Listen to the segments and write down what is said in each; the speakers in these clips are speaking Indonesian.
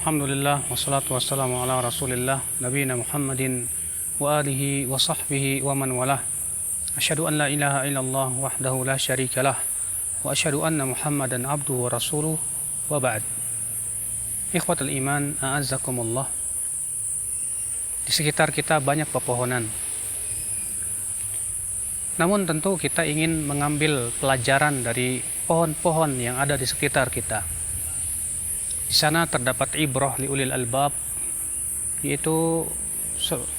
Alhamdulillah wassalatu wassalamu ala Rasulillah nabiyina Muhammadin wa alihi wa sahbihi wa man walah. Asyhadu an la ilaha illallah wahdahu la syarikalah wa asyhadu anna Muhammadan abduhu wa rasuluh wa ba'd. Ikhwatul iman, a'azzakumullah. Di sekitar kita banyak pepohonan. Namun tentu kita ingin mengambil pelajaran dari pohon-pohon yang ada di sekitar kita. Di sana terdapat ibrah li ulil albab, yaitu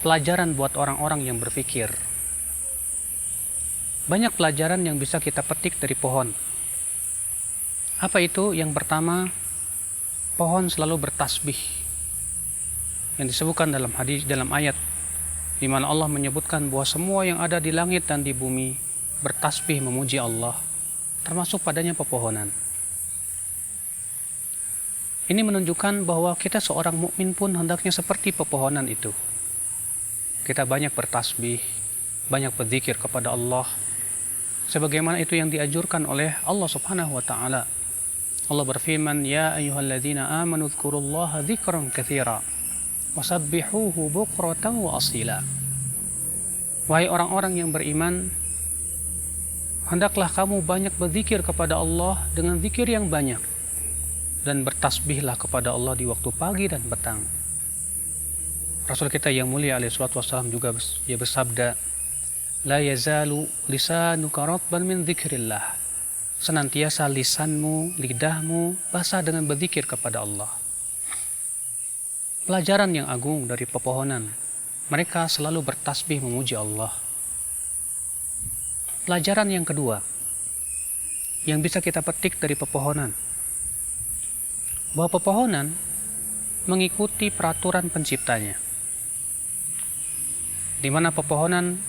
pelajaran buat orang-orang yang berpikir. Banyak pelajaran yang bisa kita petik dari pohon. Apa itu? Yang pertama, pohon selalu bertasbih. Yang disebutkan dalam hadis, dalam ayat, di mana Allah menyebutkan bahwa semua yang ada di langit dan di bumi bertasbih memuji Allah, termasuk padanya pepohonan. Ini menunjukkan bahwa kita seorang mukmin pun hendaknya seperti pepohonan itu. Kita banyak bertasbih, banyak berzikir kepada Allah, sebagaimana itu yang dianjurkan oleh Allah Subhanahu wa taala. Allah berfirman, "Ya ayyuhalladzina amanu dzkurullaha dzikran katsira wasabbihuhu bukratan wa asila." Wahai orang-orang yang beriman, hendaklah kamu banyak berzikir kepada Allah dengan zikir yang banyak, dan bertasbihlah kepada Allah di waktu pagi dan petang. Rasul kita yang mulia alaihi salatu wassalam juga dia bersabda, "La yazalu lisanuka ratban min dzikrillah." Senantiasa lisanmu, lidahmu basah dengan berzikir kepada Allah. Pelajaran yang agung dari pepohonan, mereka selalu bertasbih memuji Allah. Pelajaran yang kedua yang bisa kita petik dari pepohonan, bahwa pepohonan mengikuti peraturan penciptanya, di mana pepohonan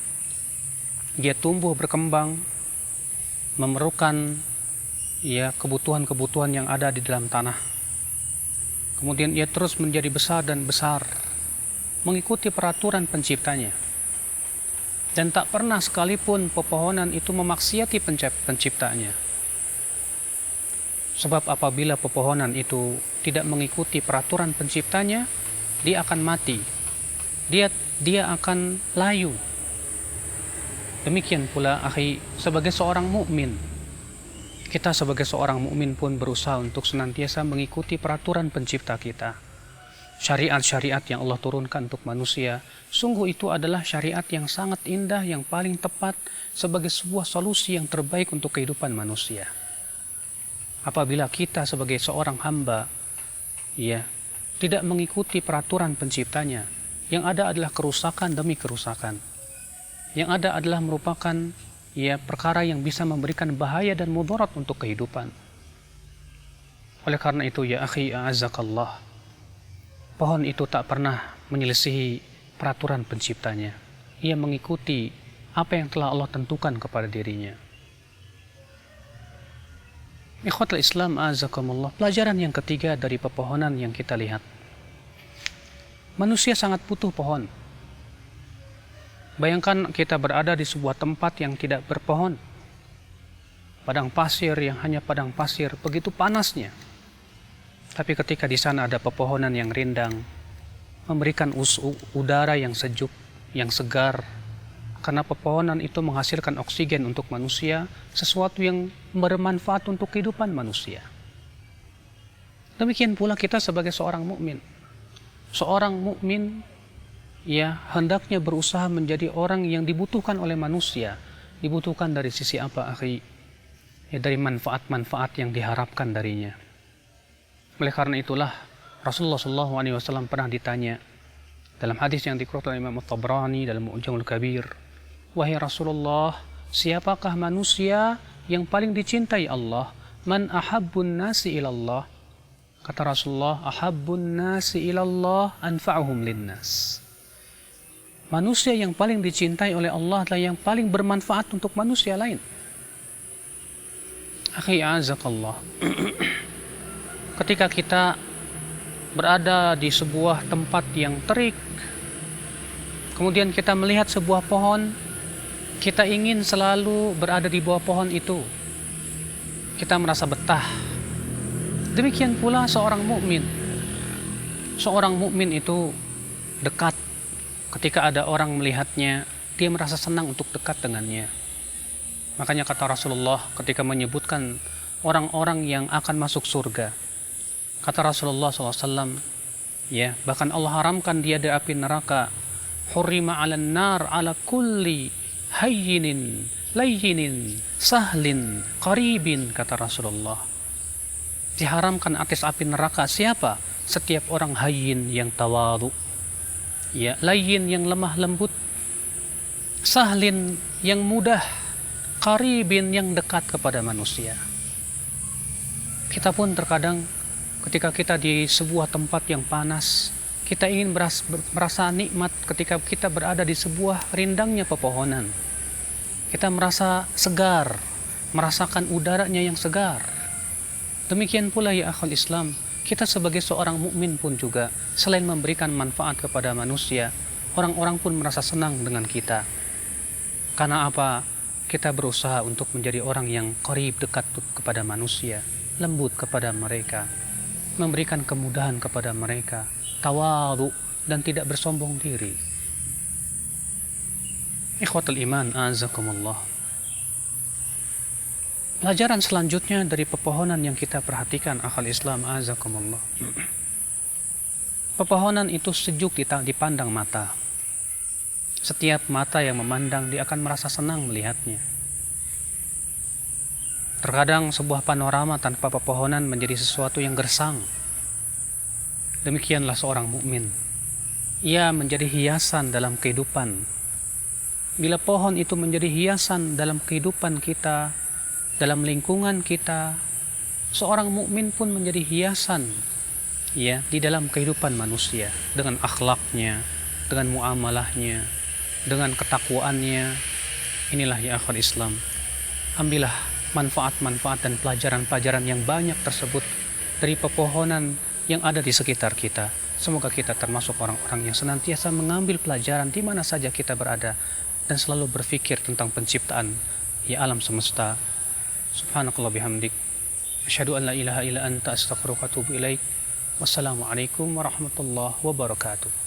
dia tumbuh berkembang, memerlukan kebutuhan-kebutuhan yang ada di dalam tanah. Kemudian ia terus menjadi besar dan besar, mengikuti peraturan penciptanya. Dan tak pernah sekalipun pepohonan itu memaksiati penciptanya. Sebab apabila pepohonan itu tidak mengikuti peraturan penciptanya, dia akan mati. Dia akan layu. Demikian pula akhi, sebagai seorang mukmin, kita sebagai seorang mukmin pun berusaha untuk senantiasa mengikuti peraturan pencipta kita. Syariat-syariat yang Allah turunkan untuk manusia, sungguh itu adalah syariat yang sangat indah, yang paling tepat sebagai sebuah solusi yang terbaik untuk kehidupan manusia. Apabila kita sebagai seorang hamba tidak mengikuti peraturan penciptanya, yang ada adalah kerusakan demi kerusakan. Yang ada adalah merupakan perkara yang bisa memberikan bahaya dan mudarat untuk kehidupan. Oleh karena itu ya akhi a'azzakallah, pohon itu tak pernah menyelisihi peraturan penciptanya. Ia mengikuti apa yang telah Allah tentukan kepada dirinya. Ikhwatul Islam a'azzakumullah, pelajaran yang ketiga dari pepohonan yang kita lihat. Manusia sangat butuh pohon. Bayangkan kita berada di sebuah tempat yang tidak berpohon. Padang pasir yang hanya padang pasir, begitu panasnya. Tapi ketika di sana ada pepohonan yang rindang, memberikan udara yang sejuk, yang segar, karena pepohonan itu menghasilkan oksigen untuk manusia, sesuatu yang bermanfaat untuk kehidupan manusia. Demikian pula kita sebagai seorang mukmin. Seorang mukmin hendaknya berusaha menjadi orang yang dibutuhkan oleh manusia. Dibutuhkan dari sisi apa, akhi? Dari manfaat-manfaat yang diharapkan darinya. Oleh karena itulah Rasulullah SAW pernah ditanya dalam hadis yang dikeluarkan oleh Imam At-Tabrani dalam Mu'jamul Kabir, "Wahai Rasulullah, siapakah manusia yang paling dicintai Allah? Man ahabbun nasi ilallah?" Kata Rasulullah, "Ahabbun nasi ilallah anfa'uhum linnas." Manusia yang paling dicintai oleh Allah adalah yang paling bermanfaat untuk manusia lain. Akhi a'azakallah, ketika kita berada di sebuah tempat yang terik, kemudian kita melihat sebuah pohon, kita ingin selalu berada di bawah pohon itu. Kita merasa betah. Demikian pula seorang mukmin. Seorang mukmin itu dekat. Ketika ada orang melihatnya, dia merasa senang untuk dekat dengannya. Makanya kata Rasulullah ketika menyebutkan orang-orang yang akan masuk surga, kata Rasulullah SAW, ya, bahkan Allah haramkan dia di api neraka. Hurrima 'alan nar 'ala kulli hayyinin layyinin sahlin qaribin, kata Rasulullah. Diharamkan atas api neraka siapa? Setiap orang hayyin yang tawadhu, ya, layyin yang lemah lembut, sahlin yang mudah, qaribin yang dekat kepada manusia. Kita pun terkadang ketika kita di sebuah tempat yang panas, kita ingin merasa nikmat ketika kita berada di sebuah rindangnya pepohonan. Kita merasa segar, merasakan udaranya yang segar. Demikian pula ya akhul Islam, kita sebagai seorang mukmin pun juga selain memberikan manfaat kepada manusia, orang-orang pun merasa senang dengan kita. Karena apa? Kita berusaha untuk menjadi orang yang qarib, dekat kepada manusia, lembut kepada mereka, memberikan kemudahan kepada mereka, tawadhu dan tidak bersombong diri. Ikhwatul iman, azakumullah. Pelajaran selanjutnya dari pepohonan yang kita perhatikan akhal Islam, azakumullah. Pepohonan itu sejuk dipandang mata. Setiap mata yang memandang dia akan merasa senang melihatnya. Terkadang sebuah panorama tanpa pepohonan menjadi sesuatu yang gersang. Demikianlah seorang mukmin. Ia menjadi hiasan dalam kehidupan. Bila pohon itu menjadi hiasan dalam kehidupan kita, dalam lingkungan kita, seorang mukmin pun menjadi hiasan, ya, di dalam kehidupan manusia dengan akhlaknya, dengan muamalahnya, dengan ketakwaannya. Inilah ya akhwat Islam. Ambillah manfaat-manfaat dan pelajaran-pelajaran yang banyak tersebut dari pepohonan yang ada di sekitar kita. Semoga kita termasuk orang-orang yang senantiasa mengambil pelajaran di mana saja kita berada dan selalu berpikir tentang penciptaan ya alam semesta. Subhanakallah bihamdik, asyhadu an la ilaha illa anta, astaghfiruka wa atubu ilaik. Wassalamualaikum warahmatullahi wabarakatuh.